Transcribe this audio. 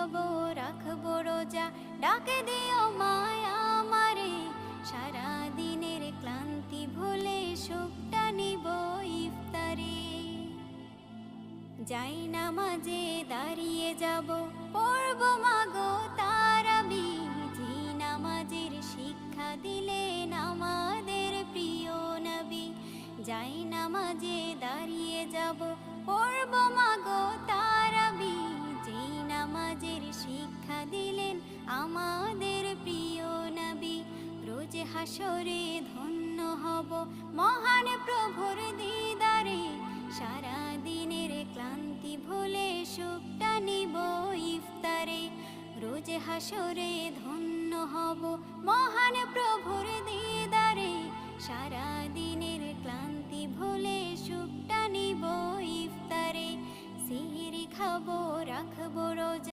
খাবো রাখবো রোজা, ডাকে দিও মায়া আমারে, সারা দিনের ক্লান্তি ভুলে সুখটা নিব ইফতারে। যাই নামাজে দাঁড়িয়ে যাব, পড়ব মাগো তারাবি, যে নামাজের শিক্ষা দিলেন আমাদের প্রিয় নবী। যাই নামাজে দাঁড়িয়ে যাব, পড়ব মাগো তারাবি, যে নামাজের শিক্ষা দিলেন আমাদের প্রিয় নবী। রোজ হাসরে ধন্য হব মহান প্রভুর দিদারে, সারা দিনের ক্লান্তি ভুলে সুখটা নিব ইফতারে। রোজ হাসরে ধন্য হব মহান প্রভুর দিদারে, সারা দিনের ক্লান্তি ভুলে সুখটা নিব ইফতারে। সিহরি খাবো রাখবো রোজা,